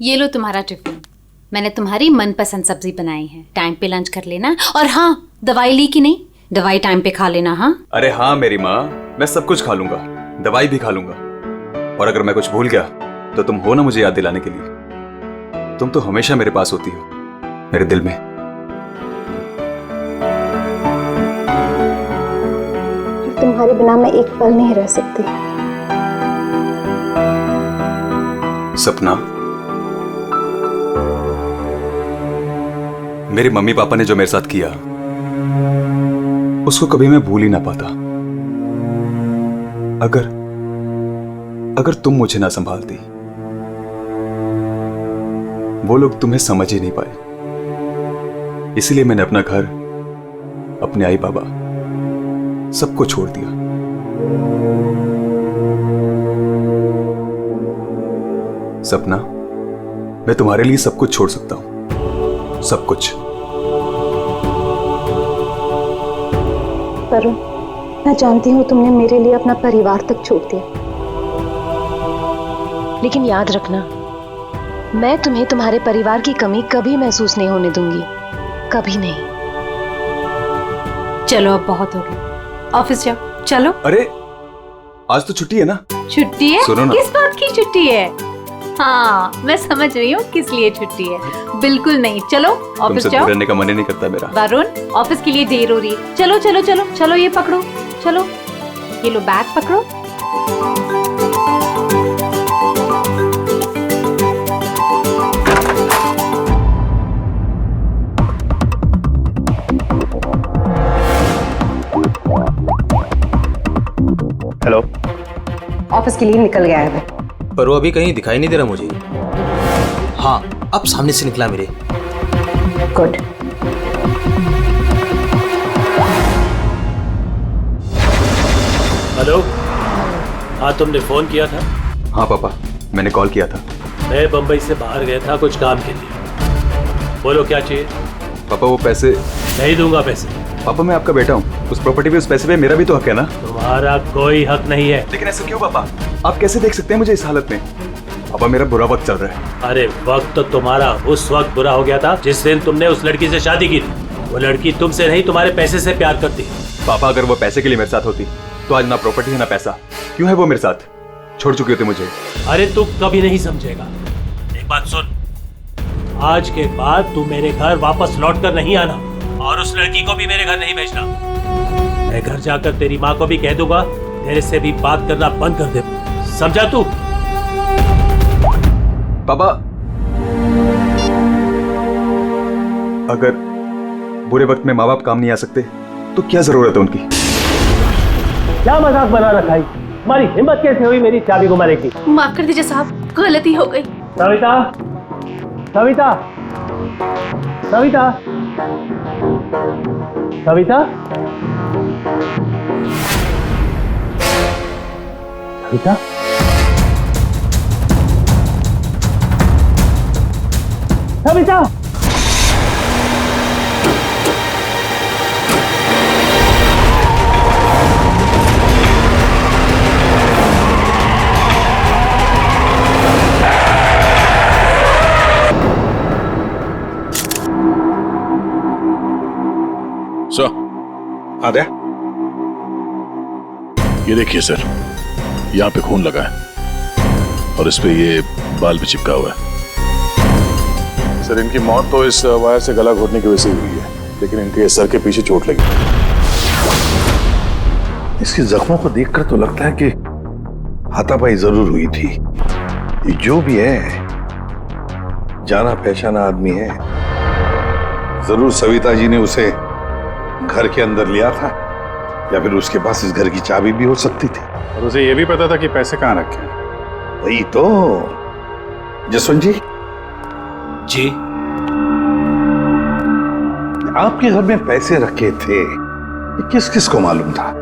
ये लो तुम्हारा टिफिन। मैंने तुम्हारी मनपसंद सब्जी बनाई है, टाइम पे लंच कर लेना। और हाँ, दवाई ली कि नहीं? दवाई टाइम पे खा लेना। हाँ अरे हाँ मेरी माँ, मैं सब कुछ खा लूंगा, दवाई भी खा लूंगा। और अगर मैं कुछ भूल गया तो तुम हो ना मुझे याद दिलाने के लिए। तुम तो हमेशा मेरे पास होती हो, मेरे दिल में। तुम्हारे बिना मैं एक पल नहीं रह सकती। सपना, मेरे मम्मी पापा ने जो मेरे साथ किया उसको कभी मैं भूल ही ना पाता। अगर तुम मुझे ना संभालती, वो लोग तुम्हें समझ ही नहीं पाए। इसलिए मैंने अपना घर, अपने आई बाबा, सबको छोड़ दिया। सपना, मैं तुम्हारे लिए सब कुछ छोड़ सकता हूं, सब कुछ। वरुण, मैं जानती हूँ तुमने मेरे लिए अपना परिवार तक छोड़ दिया, लेकिन याद रखना, मैं तुम्हें तुम्हारे परिवार की कमी कभी महसूस नहीं होने दूंगी, कभी नहीं। चलो अब बहुत हो गया, ऑफिस जाओ। चलो। अरे आज तो छुट्टी है ना? छुट्टी है? सुनो ना। किस बात की छुट्टी है? हाँ मैं समझ रही हूँ किस लिए छुट्टी है। बिल्कुल नहीं, चलो ऑफिस तुमसे जाओ। दूर रहने का मन ही नहीं करता मेरा। वरुण, ऑफिस के लिए देर हो रही है। चलो चलो चलो चलो, ये पकड़ो, चलो ये लो बैग पकड़ो। हेलो। ऑफिस के लिए निकल गया है वो। पर वो अभी कहीं दिखाई नहीं दे रहा मुझे। हाँ, अब सामने से निकला मेरे। गुड। हेलो। हाँ, तुमने फोन किया था? हाँ पापा, मैंने कॉल किया था। मैं बंबई से बाहर गया था कुछ काम के लिए। बोलो क्या चाहिए? पापा वो पैसे। नहीं दूंगा पैसे। पापा मैं आपका बेटा हूँ, उस प्रॉपर्टी पे, उस पैसे पे मेरा भी तो हक है ना? तुम्हारा कोई हक नहीं है। लेकिन ऐसा क्यों पापा? आप कैसे देख सकते हैं मुझे इस हालत में? पापा मेरा बुरा वक्त चल रहा है। अरे वक्त तो तुम्हारा उस वक्त बुरा हो गया था जिस दिन तुमने उस लड़की से शादी की थी। वो लड़की तुमसे नहीं तुम्हारे पैसे से प्यार करती। पापा अगर वो पैसे के लिए मेरे साथ होती तो आज ना प्रॉपर्टी है ना पैसा। क्यों है वो मेरे साथ? छोड़ चुके होते मुझे। अरे तू कभी नहीं समझेगा। एक बात सुन, आज के बाद तू मेरे घर वापस लौट कर नहीं आना और उस लड़की को भी मेरे घर नहीं भेजना। मैं घर जाकर तेरी माँ को भी कह दूंगा तेरे से भी बात करना बंद कर दे। समझा तू? पापा अगर बुरे वक्त में माँ बाप काम नहीं आ सकते तो क्या जरूरत है उनकी? क्या मजाक बना रखा है? तुम्हारी हिम्मत कैसे हुई मेरी चाबी को मारने की? माफ कर दीजिए साहब, गलती हो गई। सविता, सविता, सविता, सविता, सविता, सविता। आद्या, ये देखिए सर, यहाँ पे खून लगा है और इस पे ये बाल भी चिपका हुआ है। सर इनकी मौत तो इस वायर से गला घोटने की वजह से हुई है, लेकिन इनके सर के पीछे चोट लगी। इसके जख्मों को देखकर तो लगता है कि हाथापाई जरूर हुई थी। ये जो भी है जाना पहचाना आदमी है। जरूर सविता जी ने उसे घर के अंदर लिया था या फिर उसके पास इस घर की चाबी भी हो सकती थी। और उसे यह भी पता था कि पैसे कहाँ रखे हैं। वही तो। जसवंत जी, जी आपके घर में पैसे रखे थे, ये किस किस को मालूम था?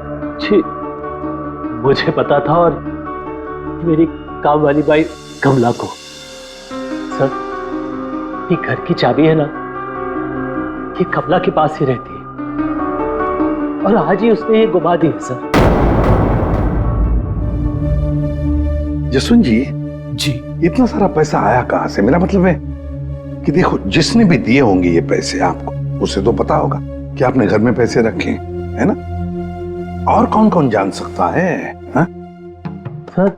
जी मुझे पता था और मेरी काम वाली बाई कमला को। सर, ये घर की चाबी है ना, ये कमला के पास ही रहती है और आज ही उसने ये गुमा दी है सर। जसवंत जी, जी इतना सारा पैसा आया कहां से? मेरा मतलब है कि देखो, जिसने भी दिए होंगे ये पैसे आपको, उसे तो पता होगा कि आपने घर में पैसे रखे हैं, है ना? और कौन कौन जान सकता है? हा? सर,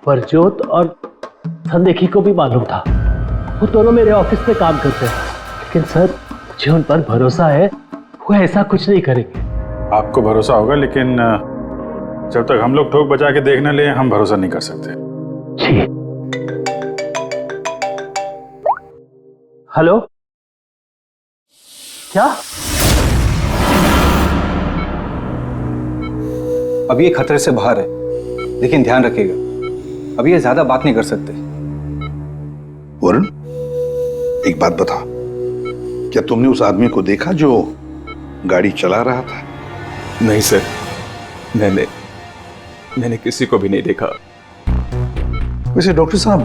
परजोत और संदेखी को भी मालूम था। वो दोनों मेरे ऑफिस में काम करते हैं, लेकिन सर मुझे उन पर भरोसा है, वो ऐसा कुछ नहीं करेंगे। आपको भरोसा होगा, लेकिन जब तक हम लोग ठोक बजा के देखने ले, हम भरोसा नहीं कर सकते। जी। हेलो, क्या? अब ये खतरे से बाहर है, लेकिन ध्यान रखिएगा, अभी ये ज्यादा बात नहीं कर सकते। वरुण, एक बात बता, क्या तुमने उस आदमी को देखा जो गाड़ी चला रहा था? नहीं सर, मैंने किसी को भी नहीं देखा। वैसे डॉक्टर साहब,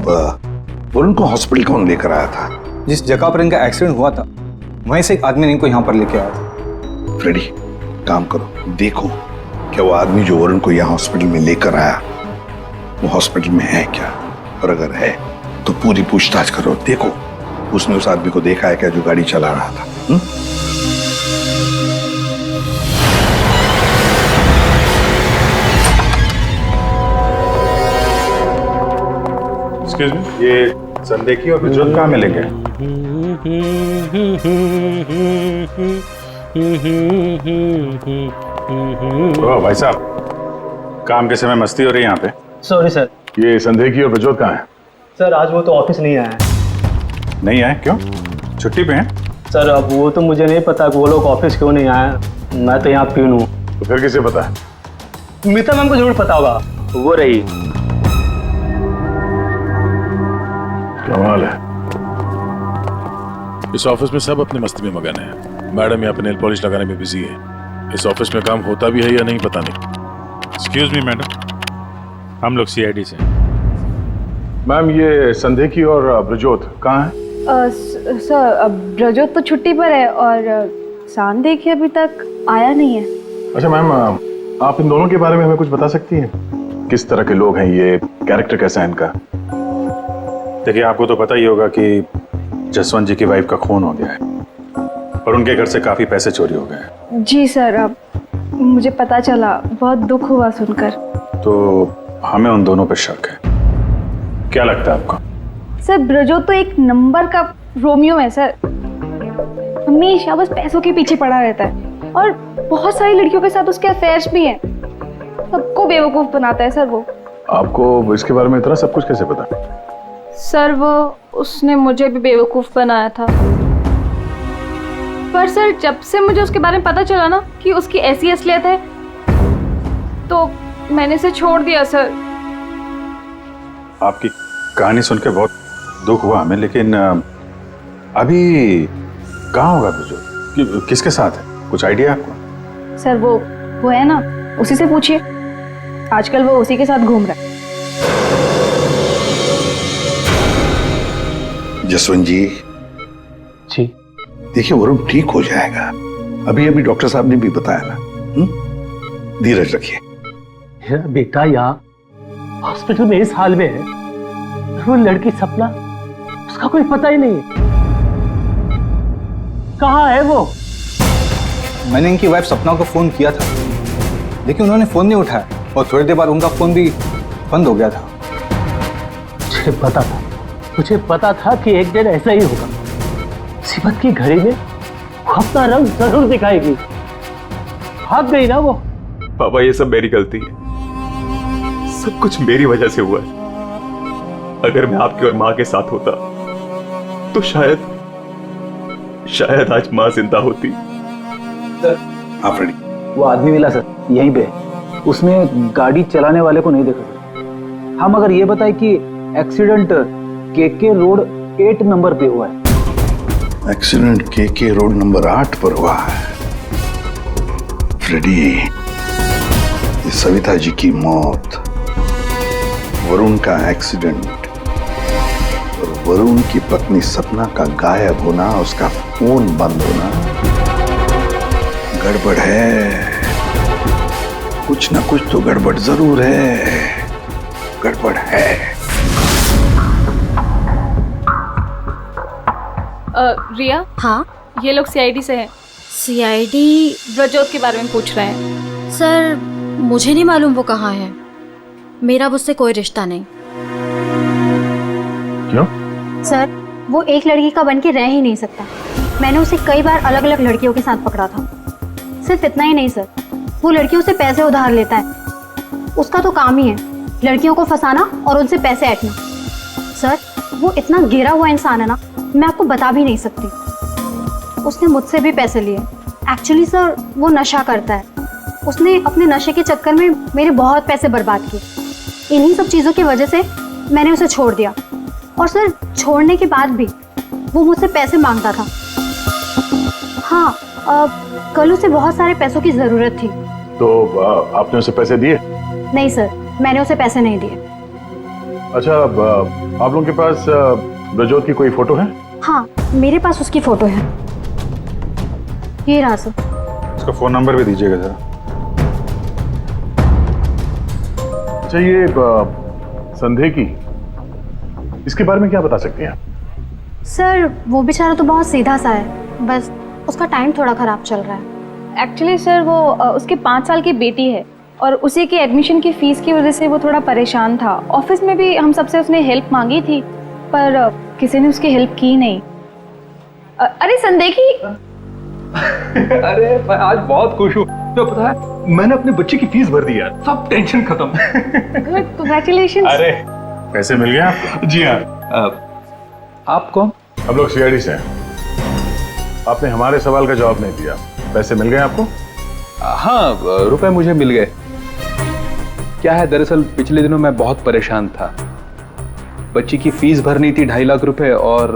वरुण को हॉस्पिटल कौन लेकर आया था? जिस जगह पर इनका एक्सीडेंट हुआ था, वहीं से एक आदमी ने इनको यहाँ पर लेके आया था। फ्रेडी, काम करो, देखो क्या वो आदमी जो वरुण को यहाँ हॉस्पिटल में लेकर आया, वो हॉस्पिटल में है क्या? और अगर है तो पूरी पूछताछ करो, देखो उसने उस आदमी को देखा है क्या जो गाड़ी चला रहा था। एक्सक्यूज मी, ये संदेखी और प्रज्वल कहाँ मिलेंगे? ओ भाई साहब, काम के समय मस्ती हो रही है यहाँ पे। Sorry sir. ये संदेखी और प्रज्वल कहाँ है? सर आज वो तो ऑफिस नहीं आया है। नहीं आए? क्यों? छुट्टी पे हैं? सर अब वो तो मुझे नहीं पता कि वो लोग ऑफिस क्यों नहीं आए। मैं तो यहाँ प्यून हूँ। तो फिर किसे पता है? मीता मैम को जरूर पता होगा, वो रही। कमाल है। इस ऑफिस में सब अपने मस्ती में मगन है। मैडम यहाँ पे नेल पॉलिश लगाने में बिजी है। इस ऑफिस में काम होता भी है या नहीं पता नहीं। एक्सक्यूज मी मैडम, हम लोग सीआईडी से। मैम, ये संदेखी और ब्रजोत कहाँ है? सर ब्रजोत तो छुट्टी पर है और संदेखी अभी तक आया नहीं है। अच्छा मैम, आप इन दोनों के बारे में हमें कुछ बता सकती हैं? किस तरह के लोग हैं ये, कैरेक्टर कैसा है इनका? देखिए, आपको तो पता ही होगा कि जसवंत जी की वाइफ का खून हो गया है और उनके घर से काफी पैसे चोरी हो गए। जी सर, अब मुझे पता चला, बहुत दुख हुआ सुनकर। तो हमें उन दोनों पर शक है। क्या लगता है आपको? सर ब्रजोत तो एक नंबर का रोमियो है सर, हमेशा बस पैसों के पीछे पड़ा रहता है और बहुत सारी लड़कियों के साथ उसके अफेयर्स भी हैं। सबको बेवकूफ बनाता है सर वो। आपको इसके बारे में इतना सब कुछ कैसे पता? सर वो उसने मुझे भी बेवकूफ बनाया था, पर सर जब से मुझे उसके बारे में पता चला ना कि उसकी ऐसी असलियत है, तो मैंने इसे छोड़ दिया सर। आपकी कहानी सुन के बहुत दुख हुआ हमें, लेकिन अभी कहाँ होगा ब्रजोत? किसके साथ है? कुछ आइडिया आपको? सर वो है ना, उसी से पूछिए, आजकल वो उसी के साथ घूम रहा है। जसवंत जी, देखिए वरुण ठीक हो जाएगा, अभी अभी डॉक्टर साहब ने भी बताया ना। धीरज रखिए। मेरा बेटा यहाँ हॉस्पिटल में इस हाल में है, वो लड़की सपना, उसका कोई पता ही नहीं है। कहाँ है वो? मैंने इनकी वाइफ सपना को फोन किया था, लेकिन उन्होंने फोन नहीं उठाया और थोड़ी देर बाद उनका फोन भी बंद हो गया था। मुझे पता था कि एक दिन ऐसा ही होगा। मुसीबत की घड़ी में वो अपना रंग जरूर दिखाएगी। भाग गई ना वो। पापा, ये सब मेरी गलती है, सब कुछ मेरी वजह से हुआ है। अगर मैं आपकी और माँ के साथ होता तो शायद आज माँ जिंदा होती। हाँ फ्रेडी, वो आदमी मिला सर, यहीं पे। उसने गाड़ी चलाने वाले को नहीं देखा सर। हम अगर ये बताए कि एक्सीडेंट केके रोड 8 नंबर पे हुआ है। एक्सीडेंट केके रोड नंबर 8 पर हुआ है। फ्रेडी, ये सविता जी की मौत, वरुण का एक्सीडेंट और वरुण की पत्नी सपना का गायब होना, उसका फोन बंद होना, गड़बड़ है। कुछ ना कुछ तो गड़बड़ जरूर है। गड़बड़ है। रिया, हाँ ये लोग सीआईडी से हैं। सीआईडी? ब्रजोत के बारे में पूछ रहे हैं। सर मुझे नहीं मालूम वो कहाँ है, मेरा उससे कोई रिश्ता नहीं। क्यों? सर वो एक लड़की का बन के रह ही नहीं सकता। मैंने उसे कई बार अलग अलग लड़कियों के साथ पकड़ा था। सिर्फ इतना ही नहीं सर, वो लड़कियों से पैसे उधार लेता है। उसका तो काम ही है लड़कियों को फंसाना और उनसे पैसे ऐंठना। सर वो इतना गिरा हुआ इंसान है ना, मैं आपको बता भी नहीं सकती। उसने मुझसे भी पैसे लिए। एक्चुअली सर वो नशा करता है। उसने अपने नशे के चक्कर में मेरे बहुत पैसे बर्बाद किए। इन्हीं सब चीज़ों की वजह से मैंने उसे छोड़ दिया। और सर छोड़ने के बाद भी वो मुझसे पैसे मांगता था। हाँ, कल उसे बहुत सारे पैसों की ज़रूरत थी। तो आपने उसे पैसे दिए? नहीं सर, मैंने उसे पैसे नहीं दिए। अच्छा, आप लोगों के पास ब्रजोत की कोई फोटो है? हाँ, मेरे पास उसकी फोटो है। ये रहा सर। उसका फोन नंबर भी दीजिएगा जरा। अच्छा, ये संदेह की, इसके बारे में क्या बता सकते हैं? सर वो बेचारा तो बहुत सीधा सा है, बस उसका टाइम थोड़ा खराब चल रहा है। एक्चुअली सर वो उसके 5 साल की बेटी है और उसी के एडमिशन की फीस की वजह से वो थोड़ा परेशान था। ऑफिस में भी हम सबसे उसने हेल्प मांगी थी पर किसी ने उसकी हेल्प की नहीं। अरे संदेखी। अरे मैं आज बहुत खुश हूँ। तो पता है मैंने अपने बच्चे की फीस भर दी यार, सब टेंशन खत्म। कांग्रेचुलेशन। अरे पैसे मिल गए आपको? जी हाँ। आप कौन? हम लोग सीआईडी से हैं। आपने हमारे सवाल का जवाब नहीं दिया। पैसे मिल गए आपको? हाँ, रुपए मुझे मिल गए। क्या है, दरअसल पिछले दिनों मैं बहुत परेशान था। बच्ची की फीस भरनी थी 2.5 लाख रुपए और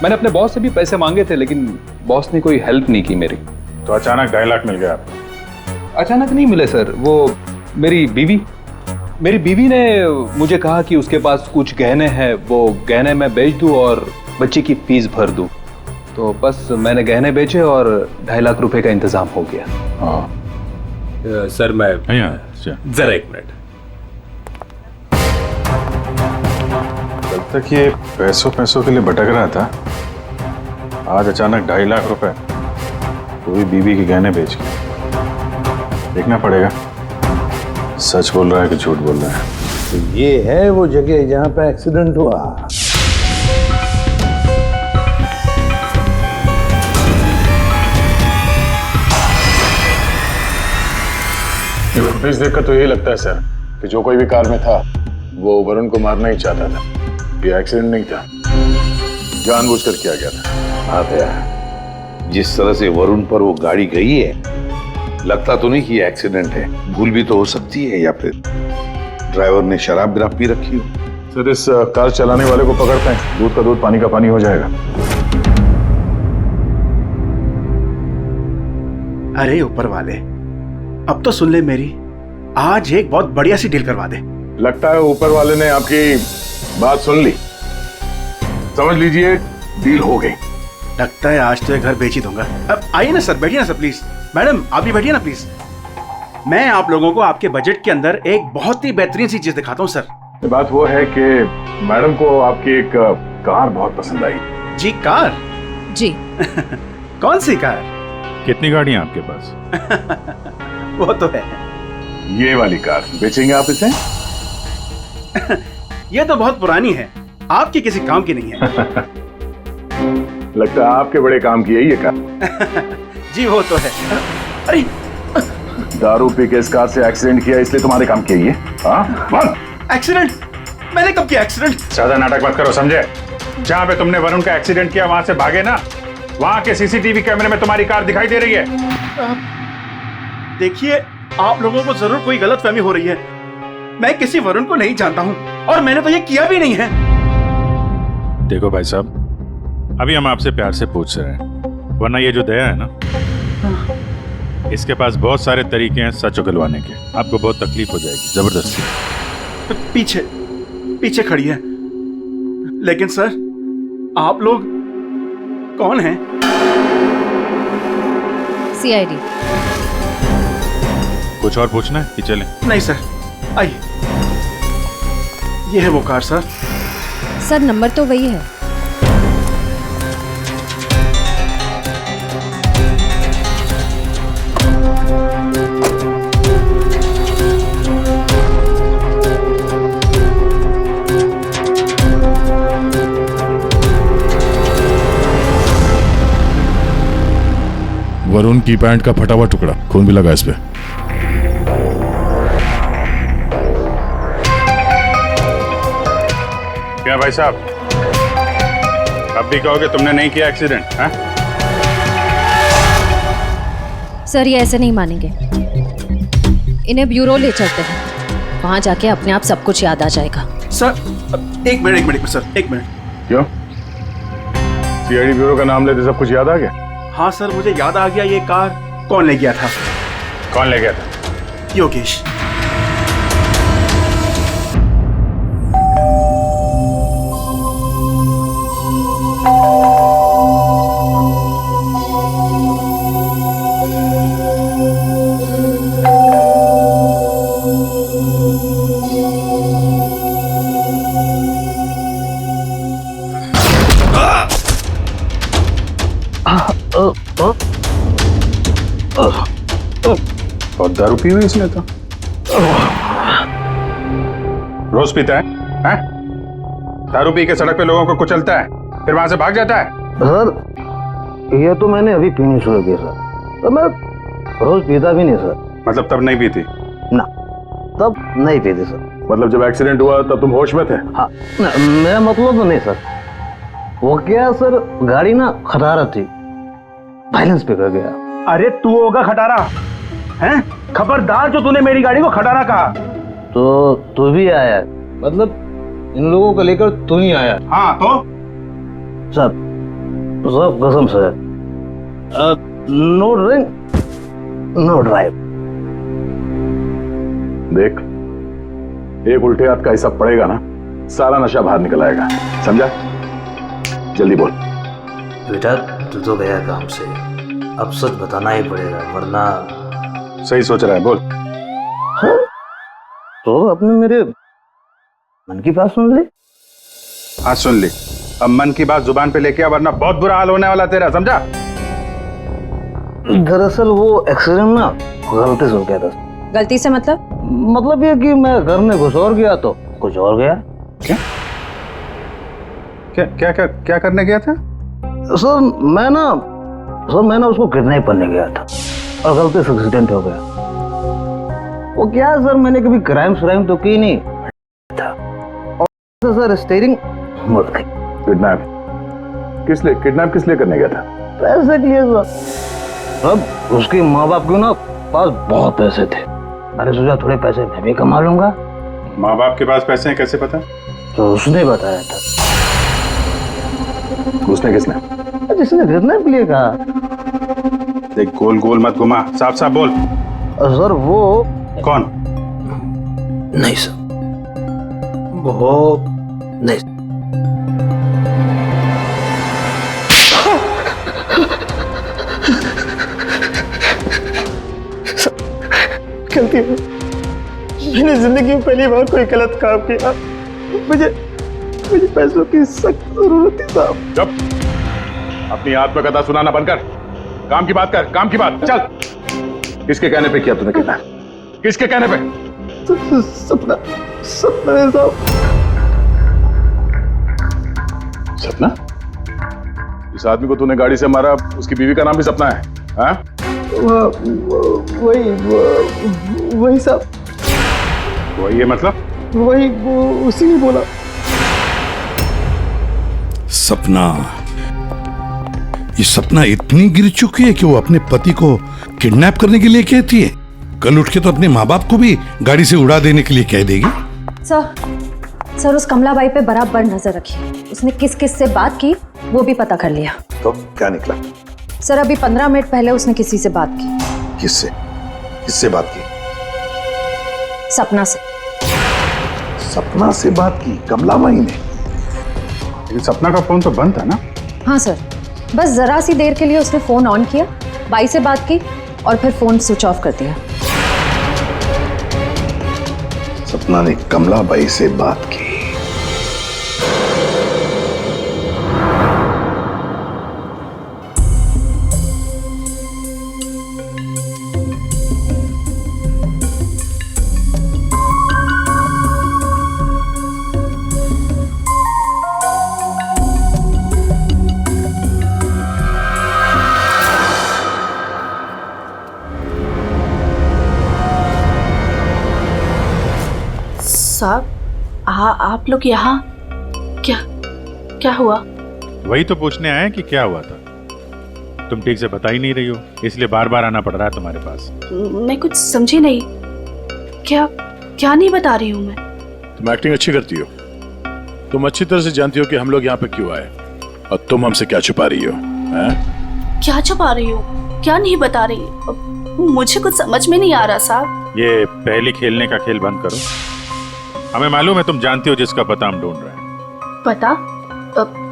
मैंने अपने बॉस से भी पैसे मांगे थे लेकिन बॉस ने कोई हेल्प नहीं की मेरी। तो अचानक 2.5 लाख मिल गए आपको? अचानक नहीं मिले सर, वो मेरी बीवी ने मुझे कहा कि उसके पास कुछ गहने हैं, वो गहने मैं बेच दूं और बच्ची की फीस भर दूं। तो बस मैंने गहने बेचे और 2.5 लाख रुपए का इंतजाम हो गया। हाँ सर मैं जरा 1 मिनट। कल तक ये पैसों के लिए भटक रहा था, आज अचानक 2.5 लाख रुपए, वो भी बीवी के गहने बेच के। देखना पड़ेगा सच बोल रहा है कि झूठ बोल रहा है। तो ये है वो जगह जहां पे एक्सीडेंट हुआ। फुटेज देखकर तो यही लगता है सर कि जो कोई भी कार में था वो वरुण को मारना ही चाहता था। ये एक्सीडेंट नहीं था, जानबूझकर किया गया था। हाँ भैया, जिस तरह से वरुण पर वो गाड़ी गई है, लगता तो नहीं कि ये एक्सीडेंट है। भूल भी तो हो सकती है या फिर ड्राइवर ने शराब विराब पी रखी हो। सर इस कार चलाने वाले को पकड़ते हैं, दूध का दूध पानी का पानी हो जाएगा। अरे ऊपर वाले, अब तो सुन ले मेरी, आज एक बहुत बढ़िया सी डील करवा दे। लगता है ऊपर वाले ने आपकी बात सुन ली। समझ लीजिए डील हो गई। लगता है आज तो ये घर बेच ही दूंगा। अब आइए ना सर, बैठिए ना सर प्लीज। मैडम आप भी बैठिए ना प्लीज। मैं आप लोगों को आपके बजट के अंदर एक बहुत ही बेहतरीन सी चीज दिखाता हूँ सर। बात वो है कि मैडम को आपकी एक कार बहुत पसंद आई। जी कार? जी। कौन सी कार? कितनी गाड़ियां आपके पास? वो तो है। ये वाली कार बेचेंगे आप इसे? ये तो बहुत पुरानी है, आपकी किसी काम की नहीं है। लगता है आपके बड़े काम की है ये कार। जी वो तो है। अरे दारू पी के इस कार से एक्सीडेंट किया इसलिए तुम्हारे काम की है ये? हाँ? एक्सीडेंट? मैंने कब किया एक्सीडेंट? ज्यादा नाटक मत करो, समझे? जहाँ पे तुमने वरुण का एक्सीडेंट किया वहां से भागे ना, वहां के सीसीटीवी कैमरे में तुम्हारी कार दिखाई दे रही है। देखिए आप लोगों को जरूर कोई गलतफहमी हो रही है। मैं किसी वरुण को नहीं जानता हूं और मैंने तो ये किया भी नहीं है। देखो भाई साहब, अभी हम आपसे प्यार से पूछ रहे हैं, वरना ये जो दया है ना, इसके पास बहुत सारे तरीके हैं सच उगलवाने के। आपको बहुत तकलीफ हो जाएगी जबरदस्ती। पीछे पीछे खड़ी है। लेकिन सर आप लोग कौन हैं? सीआईडी। कुछ और पूछना है कि चलें? नहीं सर, आइए। ये है वो कार सर। सर नंबर तो वही है। वरुण की पैंट का फटा हुआ टुकड़ा, खून भी लगा इस पे। क्या भाई साहब, अब भी कहोगे तुमने नहीं किया एक्सीडेंट? हाँ? सर ये ऐसे नहीं मानेंगे, इन्हें ब्यूरो ले चलते हैं, वहां जाके अपने आप सब कुछ याद आ जाएगा। सर एक मिनट सर, एक मिनट। क्यों? सीआईडी ब्यूरो का नाम लेते सब कुछ याद आ गया? हाँ सर, मुझे याद आ गया ये कार कौन ले गया था। कौन ले गया था? योगेश। और दारू पी हुई इसने तो। रोज पीता है? हैं? दारू पी के सड़क पे लोगों को कुचलता है, फिर वहां से भाग जाता है। सर ये तो मैंने अभी पीनी शुरू की सर, तो मैं रोज पीता भी नहीं सर। मतलब तब नहीं पीती? ना, तब नहीं पीती सर। मतलब जब एक्सीडेंट हुआ तब तुम होश में थे? हाँ, मेरा मतलब तो नहीं सर। वो क्या सर, गाड़ी ना खटारा थी, बैलेंस पे कर गया। अरे तू होगा खटारा हैं? खबरदार जो तूने मेरी गाड़ी को खटारा कहा। तो तू भी आया, मतलब इन लोगों को लेकर तू ही आया? हाँ तो सब कसम से, नो ड्रिंक नो ड्राइव। देख, एक उल्टे हाथ का हिसाब पड़ेगा ना, सारा नशा बाहर निकल आएगा, समझा? जल्दी बोल। बेटा तू तो गया काम से, अब सच बताना ही पड़ेगा वरना। सही सोच रहा है, बोल। हाँ? तो आपने मेरे मन की बात सुन ली? हाँ सुन ली। अब मन की बात जुबान पे लेके आ, वरना बहुत बुरा हाल होने वाला तेरा, समझा? दरअसल वो एक्सीडेंट ना गलती से हो गया था। गलती से मतलब ये कि मैं घर में घुस और गया तो कुछ और गया। क्या क्या क्या क्या, क्या करने गया था? सर मैं ना उसको किडनैप करने गया था और गलती से एक्सीडेंट हो गया। वो क्या सर, मैंने कभी क्राइम तो की नहीं था, और सर स्टीयरिंग मुड़ गई। किडनैप किस लिए करने गया था? पैसे के लिए सर। अब उसके माँ बाप के ना पास बहुत पैसे थे, मैंने सोचा थोड़े पैसे मैं भी कमा लूंगा। माँ बाप के पास पैसे हैं कैसे पता? तो उसने बताया था। उसने किसने? जिसने किडनैप के लिए कहा। देख, गोल गोल मत घुमा, साफ साफ बोल। सर वो कौन? नहीं सर, वो नहीं। गलती है, मैंने जिंदगी में पहली बार कोई गलत काम किया। मुझे पैसों की सख्त जरूरत थी साहब। चुप, अपनी आत्मकथा सुनाना बंद कर, काम की बात कर, काम की बात। चल, किसके कहने पे किया तूने किडनैप? किसके कहने पे? सपना है साहब। सपना? इस आदमी को तूने गाड़ी से मारा, उसकी बीवी का नाम भी सपना है? हाँ? वही साहब। वही है मतलब? वही, वो उसी ने बोला। सपना, ये सपना इतनी गिर चुकी है कि वो अपने पति को किडनैप करने के लिए कहती है, कल उठ के तो अपने माँ बाप को भी गाड़ी से उड़ा देने के लिए कह देगी। सर उस कमलाबाई पे बराबर नजर रखिए, उसने किस किस से बात की वो भी पता कर लिया। तो क्या निकला? सर अभी 15 मिनट पहले उसने किसी से बात की। किससे बात की? सपना से। सपना से बात की कमलाबाई ने? लेकिन सपना का फोन तो बंद था ना? हाँ सर, बस जरा सी देर के लिए उसने फोन ऑन किया, बाई से बात की और फिर फोन स्विच ऑफ कर दिया। सपना ने कमलाबाई से बात की। आप लोग यहाँ क्या क्या हुआ? वही तो पूछने आए कि क्या हुआ था। तुम ठीक से बता ही नहीं रही हो, इसलिए बार बार आना पड़ रहा है तुम्हारे पास। मैं कुछ समझी नहीं। क्या क्या नहीं बता रही हूँ मैं? तुम एक्टिंग अच्छी करती हो। तुम अच्छी तरह से जानती हो कि हम लोग यहाँ पे क्यों आए और तुम हमसे क्या छुपा रही हो, हैं? क्या छुपा रही हो? क्या नहीं बता रही? मुझे कुछ समझ में नहीं आ रहा साहब। ये पहली खेलने का खेल बंद करो। हमें मालूम है तुम जानती हो जिसका पता हम ढूंढ रहे हैं। पता?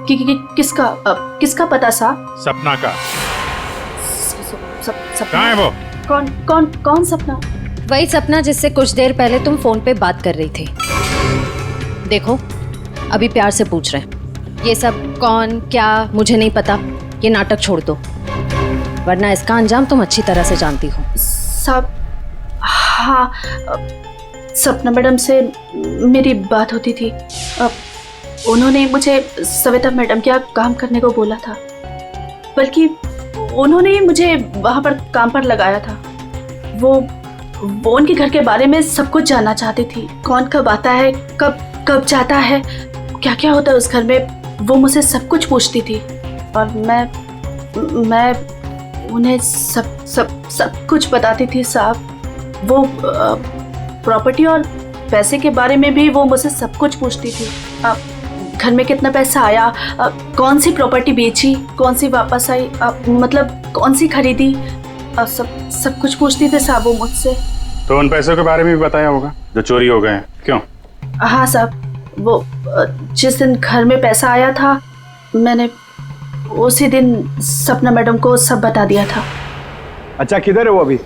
किसका पता साहब? सपना का। सपना? कहाँ है वो? कौन सपना? वही सपना जिससे कुछ देर पहले तुम फोन पे बात कर रही थी। देखो, अभी प्यार से पूछ रहे हैं। ये सब कौन क्या मुझे नहीं पता, ये नाटक छोड़ दो, वरना इसका अंजाम तुम अच्छी तरह से जानती हो। साहब, हाँ, सपना मैडम से मेरी बात होती थी। उन्होंने मुझे सविता मैडम के यहाँ काम करने को बोला था, बल्कि उन्होंने ही मुझे वहाँ पर काम पर लगाया था। वो उनके घर के बारे में सब कुछ जानना चाहती थी। कौन कब आता है, कब जाता है, क्या क्या होता है उस घर में, वो मुझसे सब कुछ पूछती थी। और मैं उन्हें सब कुछ बताती थी साहब। वो प्रॉपर्टी और पैसे के बारे में भी वो मुझसे सब कुछ पूछती थी। घर में कितना पैसा आया, कौन सी प्रॉपर्टी बेची, कौन सी वापस आई, मतलब कौन सी खरीदी, सब कुछ पूछती थी साहब वो मुझसे। तो उन पैसों के बारे में भी बताया होगा जो चोरी हो गए हैं, क्यों? हाँ साहब, वो जिस दिन घर में पैसा आया था, मैंने उसी दिन सपना मैडम को सब बता दिया था। अच्छा, किधर है वो अभी?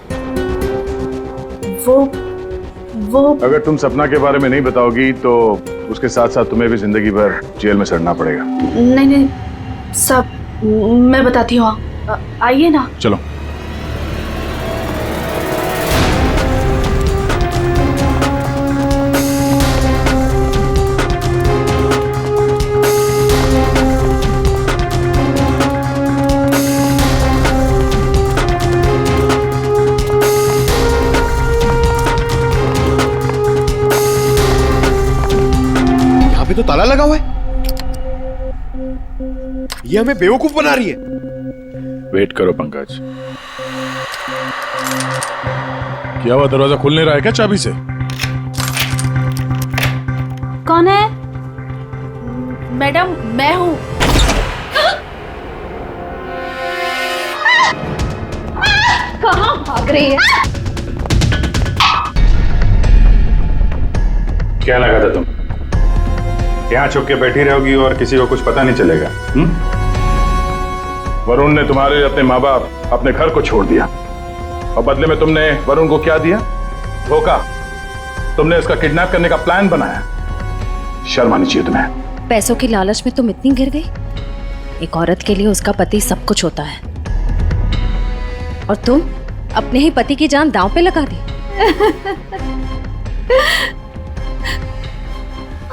वो अगर तुम सपना के बारे में नहीं बताओगी तो उसके साथ साथ तुम्हें भी जिंदगी भर जेल में सड़ना पड़ेगा। नहीं सब मैं बताती हूँ, आइए ना। चलो। तो ताला लगा हुआ है। ये हमें बेवकूफ बना रही है। वेट करो पंकज। क्या हुआ, दरवाजा खुल नहीं रहा है क्या चाबी से? कौन है? मैडम, मैं हूँ। कहाँ भाग रही है? क्या लगा था तुम यहाँ छुप के बैठी रहोगी और किसी को कुछ पता नहीं चलेगा? वरुण ने तुम्हारे अपने माँ बाप, अपने घर को छोड़ दिया और बदले में तुमने वरुण को क्या दिया? धोखा। तुमने उसका किडनैप करने का प्लान बनाया। शर्म आनी चाहिए तुम्हें। पैसों की लालच में तुम इतनी गिर गई? एक औरत के लिए उसका पति सब कुछ होता है, और तुम अपने ही पति की जान दांव पे लगा दी।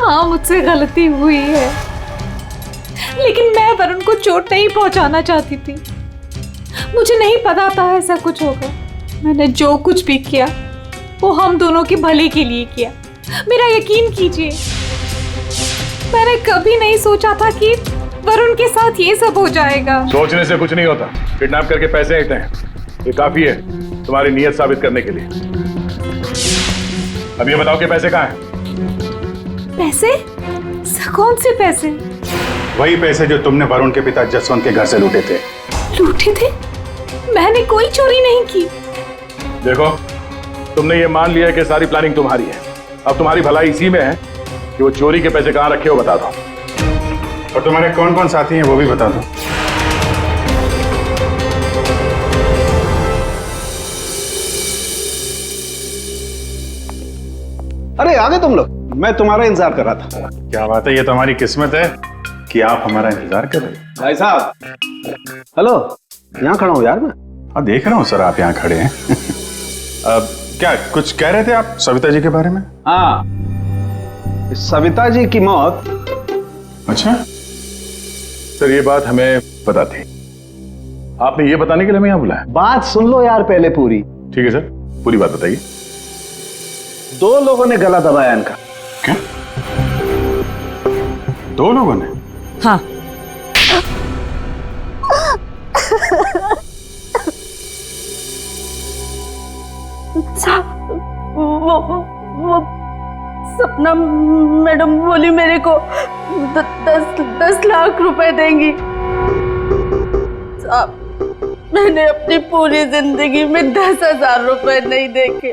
हाँ, मुझसे गलती हुई है, लेकिन मैं वरुण को चोट नहीं पहुंचाना चाहती थी। मुझे नहीं पता था ऐसा कुछ होगा। मैंने जो कुछ भी किया वो हम दोनों के भले के लिए किया। मेरा यकीन कीजिए, मैंने कभी नहीं सोचा था कि वरुण के साथ ये सब हो जाएगा। सोचने से कुछ नहीं होता। किडनैप करके पैसे लेते हैं, ये काफी है तुम्हारी नीयत साबित करने के लिए। अब ये बताओ कि पैसे कहाँ हैं? पैसे? कौन से पैसे? वही पैसे जो तुमने वरुण के पिता जसवंत के घर से लूटे थे। लूटे थे? मैंने कोई चोरी नहीं की। देखो, तुमने ये मान लिया कि सारी प्लानिंग तुम्हारी है। अब तुम्हारी भलाई इसी में है कि वो चोरी के पैसे कहाँ रखे हो बता दो, और तुम्हारे कौन कौन साथी हैं वो भी बता दो। अरे आ गए तुम लोग, मैं तुम्हारा इंतजार कर रहा था। क्या बात है, ये तो हमारी किस्मत है कि आप हमारा इंतजार कर रहे हैं। भाई साहब, हेलो, यहाँ खड़ा हूँ यार मैं। हाँ, देख रहा हूँ सर, आप यहाँ खड़े हैं। अब क्या कुछ कह रहे थे आप सविता जी के बारे में? हाँ, सविता जी की मौत। अच्छा सर, ये बात हमें पता थी। आपने ये बताने के लिए हमें यहाँ बुलाया? बात सुन लो यार पहले पूरी। ठीक है सर, पूरी बात बताइए। 2 लोगों ने गला दबाया इनका। क्या? 2 लोगों ने? हाँ। वो सपना मैडम बोली मेरे को 10 लाख रुपए देंगी। साहब, मैंने अपनी पूरी जिंदगी में 10,000 रुपए नहीं देखे।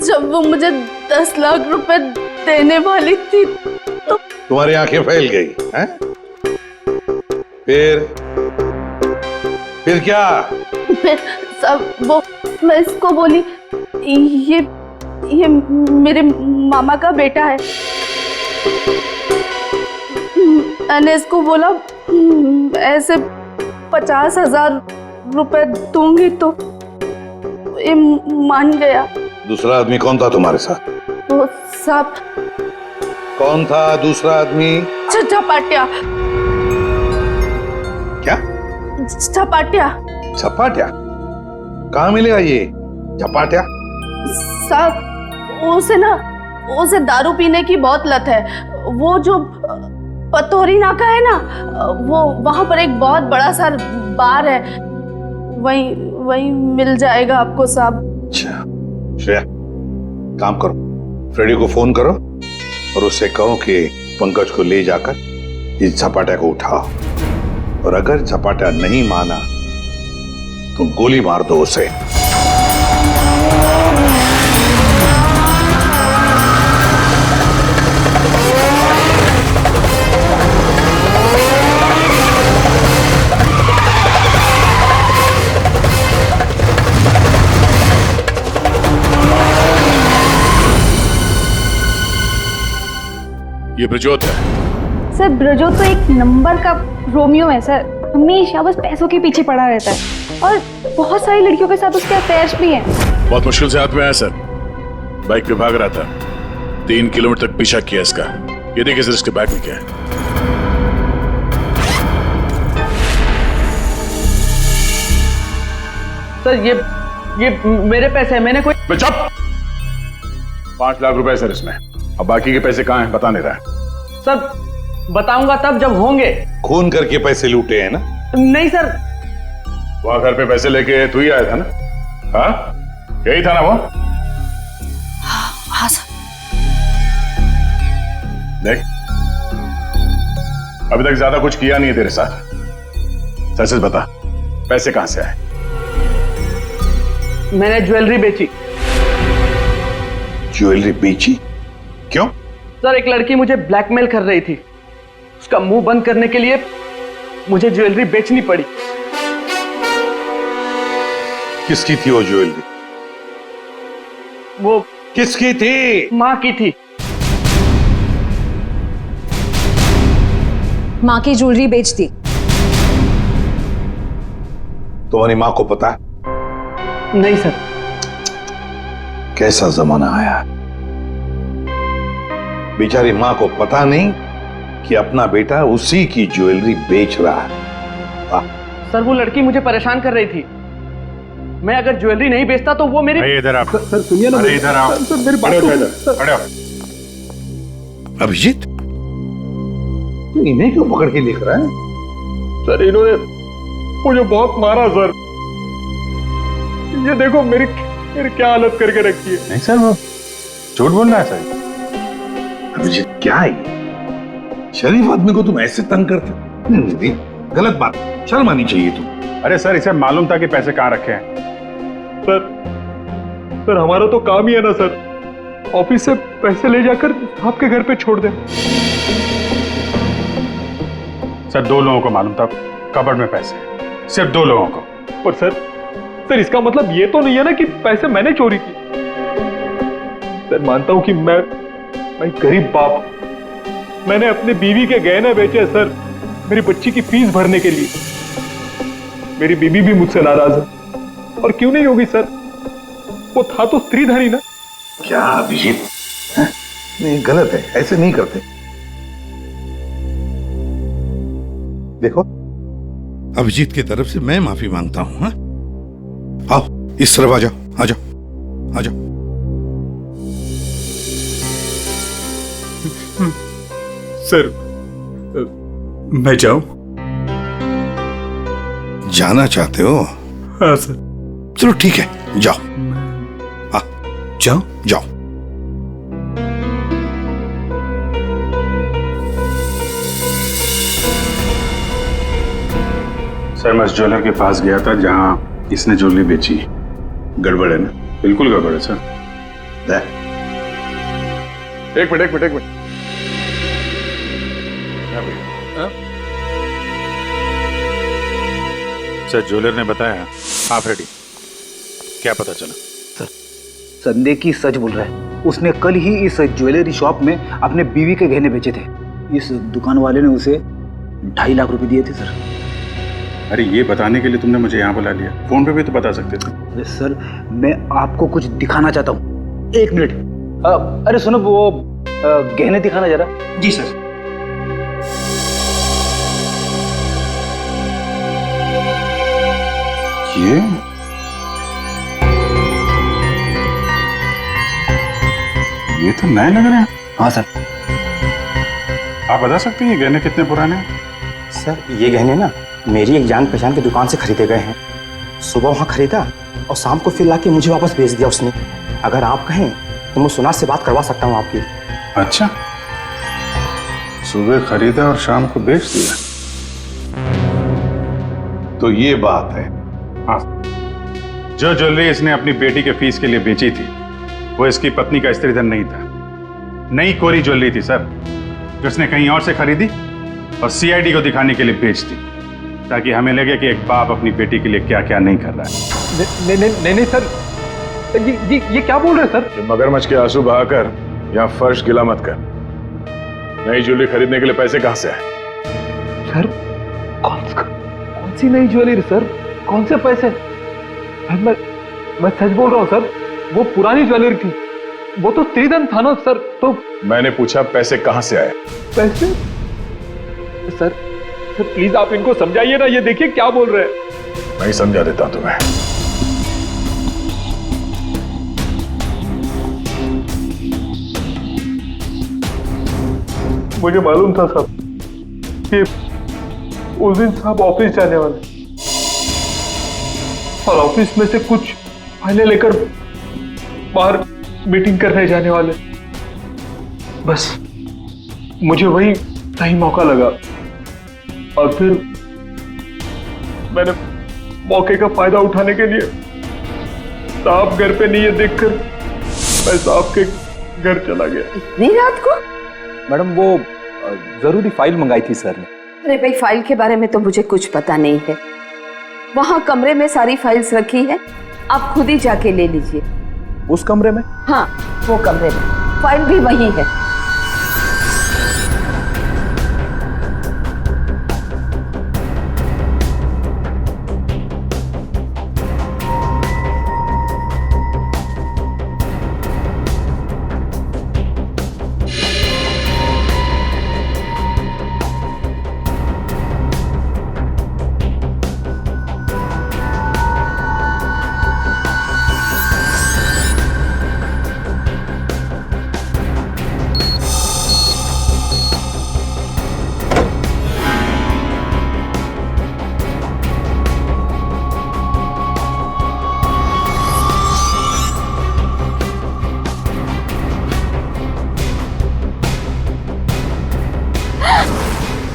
जब वो मुझे 10 लाख रुपए देने वाली थी तो तुम्हारी आंखें फैल गई हैं? फिर क्या? फिर सब वो मैं इसको बोली ये मेरे मामा का बेटा है। मैंने इसको बोला ऐसे 50,000 रुपए दूंगी तो ये मान गया। दूसरा आदमी कौन था तुम्हारे साथ? वो सब कौन था दूसरा आदमी? झपाटिया। क्या? झपाटिया। झपाटिया? कहाँ मिलेगा ये झपाटिया? साहब, उसे दारू पीने की बहुत लत है। वो जो पतोरी नाका है ना, वो वहां पर एक बहुत बड़ा सा बार है, वही मिल जाएगा आपको साहब। अच्छा श्रेया, काम करो, फ्रेडी को फोन करो और उससे कहो कि पंकज को ले जाकर इस झपाटा को उठाओ, और अगर झपाटा नहीं माना तो गोली मार दो उसे। ये ब्रजोत है। सर ब्रजोत तो एक नंबर का रोमियो है सर, हमेशा बस पैसों के पीछे पड़ा रहता है और बहुत सारी लड़कियों के साथ उसके अफेयर्स भी हैं। बहुत मुश्किल से हाथ में आया सर, बाइक पे भाग रहा था, 3 किलोमीटर तक पीछा किया इसका। ये देखिए सर इसके बैग में क्या है। सर ये मेरे पैसे हैं, मैंने कोई। चुप! 5 लाख रुपए सर इसमें, अब बाकी के पैसे कहाँ हैं बता नहीं रहा है। सर बताऊंगा तब जब होंगे। खून करके पैसे लूटे हैं ना? नहीं सर। वहां घर पे पैसे लेके तू ही आया था ना? हाँ यही था ना वो? हाँ सर। देख, अभी तक ज्यादा कुछ किया नहीं है तेरे साथ, सच सच बता पैसे कहां से आए? मैंने ज्वेलरी बेची। ज्वेलरी बेची? क्यों? सर एक लड़की मुझे ब्लैकमेल कर रही थी, उसका मुंह बंद करने के लिए मुझे ज्वेलरी बेचनी पड़ी। किसकी थी वो ज्वेलरी? वो किसकी थी? माँ की थी। माँ की ज्वेलरी बेच दी। तुम्हारी माँ को पता है? नहीं सर। कैसा जमाना आया, बेचारी माँ को पता नहीं कि अपना बेटा उसी की ज्वेलरी बेच रहा है। सर वो लड़की मुझे परेशान कर रही थी, मैं अगर ज्वेलरी नहीं बेचता तो वो मेरी। इधर आप। सर सुनिए ना, अरे इधर आओ। सर मेरी बात खड़े हो। अभिजीत, तू इन्हें क्यों पकड़ के लिख रहा है? सर इन्होंने मुझे बहुत मारा सर, ये देखो मेरी क्या हालत करके रखी है। नहीं सर, वो झूठ बोल रहा है सर। अभिजीत क्या है ये? शरीफ आदमी को तुम ऐसे तंग करते? नहीं, गलत बात, शर्म आनी चाहिए तुम। अरे सर इसे मालूम था कि पैसे कहाँ रखे हैं। सर हमारा तो काम ही है ना सर, ऑफिस से पैसे ले जाकर आपके घर पे छोड़ दे। सर 2 लोगों को मालूम था कबर्ड में पैसे, सिर्फ 2 लोगों को। पर सर इसका मतलब ये तो नहीं है ना कि पैसे मैंने चोरी की। सर मानता हूं कि मैं गरीब बाप, मैंने अपने बीवी के गहने बेचे सर मेरी बच्ची की फीस भरने के लिए। मेरी बीवी भी मुझसे नाराज है, और क्यों नहीं होगी सर, वो था तो स्त्रीधनी ना। क्या अभिजीत, नहीं गलत है, ऐसे नहीं करते। देखो, अभिजीत की तरफ से मैं माफी मांगता हूं। हाँ? आओ इस तरफ आ जाओ, आ जाओ, आ जाओ। सर मैं जाऊं? जाना चाहते हो? हाँ सर। चलो ठीक है, जाओ। हाँ जाओ? जाओ। सर मैं उस ज्वेलर के पास गया था जहां इसने ज्वेलरी बेची। गड़बड़ है ना? बिल्कुल गड़बड़ है सर। एक मिनट। सर ज्वेलर ने बताया आप रेडी। क्या पता चला? सर संदेह की सच बोल रहा है। उसने कल ही इस ज्वेलरी शॉप में अपने बीवी के गहने बेचे थे। इस दुकान वाले ने उसे 2.5 लाख रुपए दिए थे सर। अरे ये बताने के लिए तुमने मुझे यहाँ बुला लिया, फोन पे भी तो बता सकते थे। अरे सर मैं आपको कुछ दिखाना चाहता हूँ, 1 मिनट। अरे सुनो वो गहने दिखाना जरा। जी सर। ये तो नए लग रहे हैं। हाँ सर। आप बता सकते हैं ये गहने कितने पुराने हैं? सर ये गहने ना मेरी एक जान पहचान की दुकान से खरीदे गए हैं। सुबह वहाँ खरीदा और शाम को फिर लाके मुझे वापस भेज दिया उसने। अगर आप कहें तो मैं सुनार से बात करवा सकता हूँ आपकी। अच्छा, सुबह खरीदा और शाम को बेच दिया, तो ये बात है। हाँ, जो ज्वेलरी इसने अपनी बेटी के फीस के लिए बेची थी वो इसकी पत्नी का स्त्री धन नहीं था। नई कोरी ज्वेलरी थी सर, जो उसने कहीं और से खरीदी और सीआईडी को दिखाने के लिए बेच दी, ताकि हमें लगे कि एक बाप अपनी बेटी के लिए क्या क्या नहीं कर रहा है। नहीं सर, ये क्या बोल रहे हैं सर? मगरमच्छ के आंसू बहाकर यहाँ फर्श गिला मत कर। नई ज्वेलरी खरीदने के लिए पैसे कहाँ से आए? सर कौन सी नई ज्वेलरी सर? कौन से पैसे? मैं सच बोल रहा हूँ सर, वो पुरानी ज्वेलरी थी। वो तो स्त्रीधन था ना सर। तो मैंने पूछा पैसे कहाँ से आए? पैसे? सर प्लीज आप इनको समझाइए ना, ये देखिए क्या बोल रहे हैं। मैं ही समझा देता हूं तुम्हें। मुझे मालूम था साहब कि उस दिन साहब ऑफिस जाने वाले और ऑफिस में से कुछ फाइलें लेकर बाहर मीटिंग करने जाने वाले। बस मुझे वही सही मौका लगा और फिर मैंने मौके का फायदा उठाने के लिए साहब घर पे नहीं है देखकर मैं साहब के घर चला गया। इतनी रात को? मैडम वो जरूरी फाइल मंगाई थी सर ने। अरे भाई फाइल के बारे में तो मुझे कुछ पता नहीं है। वहाँ कमरे में सारी फाइल्स रखी है, आप खुद ही जाके ले लीजिए। उस कमरे में? हाँ वो कमरे में, फाइल भी वही है।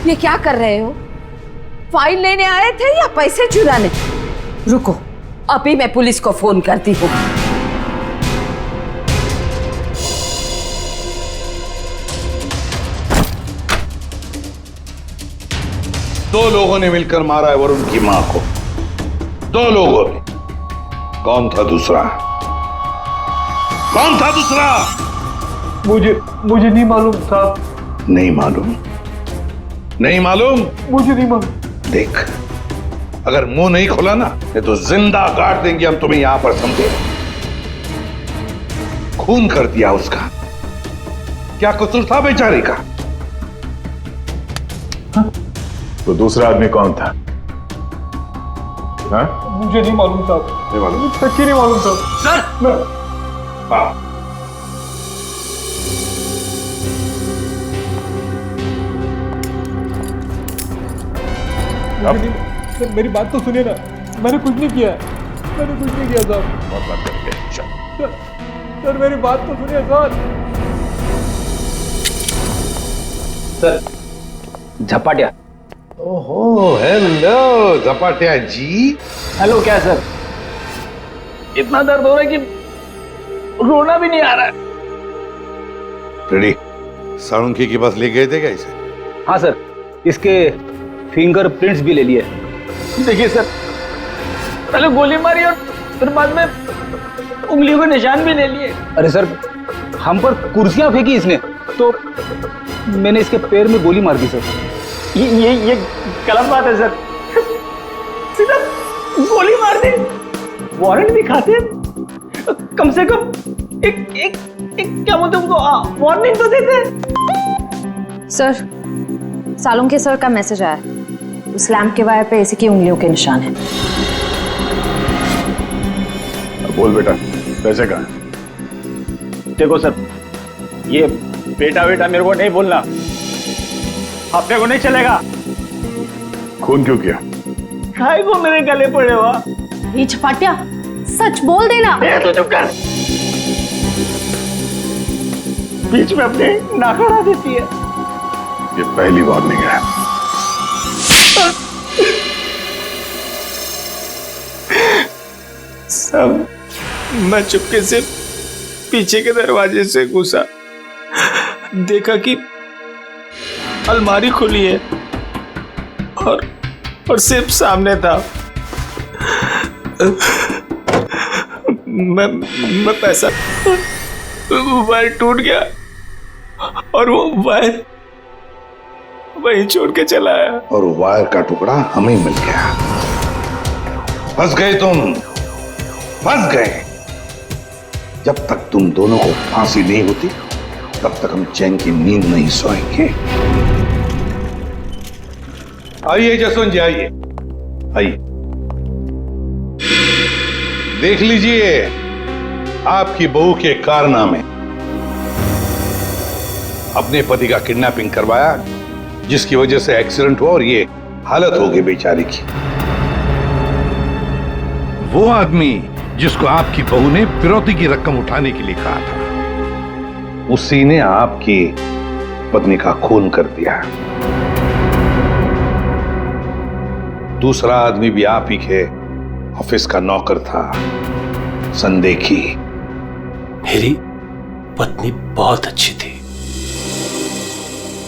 ये क्या कर रहे हो? फाइल लेने आए थे या पैसे चुराने? रुको, अभी मैं पुलिस को फोन करती हूँ। दो लोगों ने मिलकर मारा है वरुण की मां को। 2 लोगों ने। कौन था दूसरा? कौन था दूसरा? मुझे नहीं मालूम साहब। नहीं मालूम? नहीं मालूम? मुझे नहीं मालूम। देख, अगर मुंह नहीं खोला ना तो जिंदा काट देंगे हम तुम्हें यहां पर, समझे? खून कर दिया उसका। क्या कसूर था बेचारे का? तो दूसरा आदमी कौन था? हाँ? मुझे नहीं मालूम साहब। नहीं मालूम? सच्ची नहीं मालूम साहब। सर हाँ। सर मेरी बात तो सुनिए ना, मैंने कुछ नहीं किया, मैंने कुछ नहीं किया सर। बहुत बात करेंगे। सर मेरी बात तो सुनिए सर। झपाटिया। ओहो हेलो झपाटिया जी। हेलो क्या सर? इतना दर्द हो रहा है कि रोना भी नहीं आ रहा है। रेडी, साळुंखे के पास ले गए थे क्या इसे? हाँ सर, इसके फिंगरप्रिंट्स भी ले लिए। देखिए सर, पहले गोली मारी और फिर बाद में उंगलियों के निशान भी ले लिए। अरे सर, हम पर कुर्सियां फेंकी इसने, तो मैंने इसके पैर में गोली मार दी सर। ये गलत बात है सर, सीधा गोली मार दी। वारंट भी खाते हैं, कम से कम एक क्या बोलते उनको वार्निंग तो देते। सर, सालुंखे सर का मैसेज आया है। उस लैंप के वायर पे इसी की उंगलियों के निशान हैं। बोल बेटा, पैसे कहाँ? देखो सर, ये बेटा मेरे को नहीं बोलना, अपने को नहीं चलेगा। खून क्यों किया? खाए को मेरे गले पड़े हुआ। ये झपाटिया, सच बोल देना। तो चुप कर, बीच में अपने नाक अड़ा देती है। ये पहली वार्निंग है। सब मैं चुपके से पीछे के दरवाजे से घुसा, देखा कि अलमारी खुली है और सिर्फ सामने था। मैं पैसा वायर टूट गया और वो वायर वहीं छोड़ के चला आया। और वायर का टुकड़ा हमें मिल गया। फंस गए तुम, फंस गए। जब तक तुम दोनों को फांसी नहीं होती तब तक हम चैन की नींद नहीं सोएंगे। आइए जसवंत जी, आइए आइए, देख लीजिए आपकी बहू के कारनामे। अपने पति का किडनैपिंग करवाया, जिसकी वजह से एक्सीडेंट हुआ और ये हालत हो गई बेचारी की। वो आदमी जिसको आपकी बहू ने फिरौती की रकम उठाने के लिए कहा था, उसी ने आपकी पत्नी का खून कर दिया। दूसरा आदमी भी आप ही के ऑफिस का नौकर था, संदेखी। मेरी पत्नी बहुत अच्छी थी,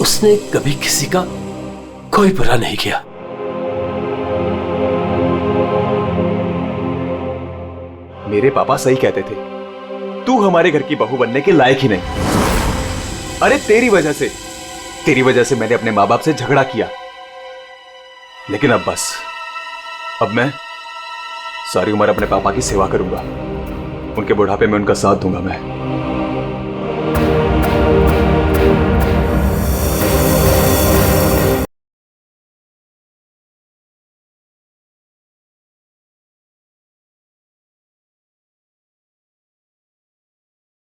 उसने कभी किसी का कोई बुरा नहीं किया। मेरे पापा सही कहते थे, तू हमारे घर की बहू बनने के लायक ही नहीं। अरे तेरी वजह से मैंने अपने माँ बाप से झगड़ा किया, लेकिन अब बस, अब मैं सारी उम्र अपने पापा की सेवा करूंगा। उनके बुढ़ापे में उनका साथ दूंगा मैं।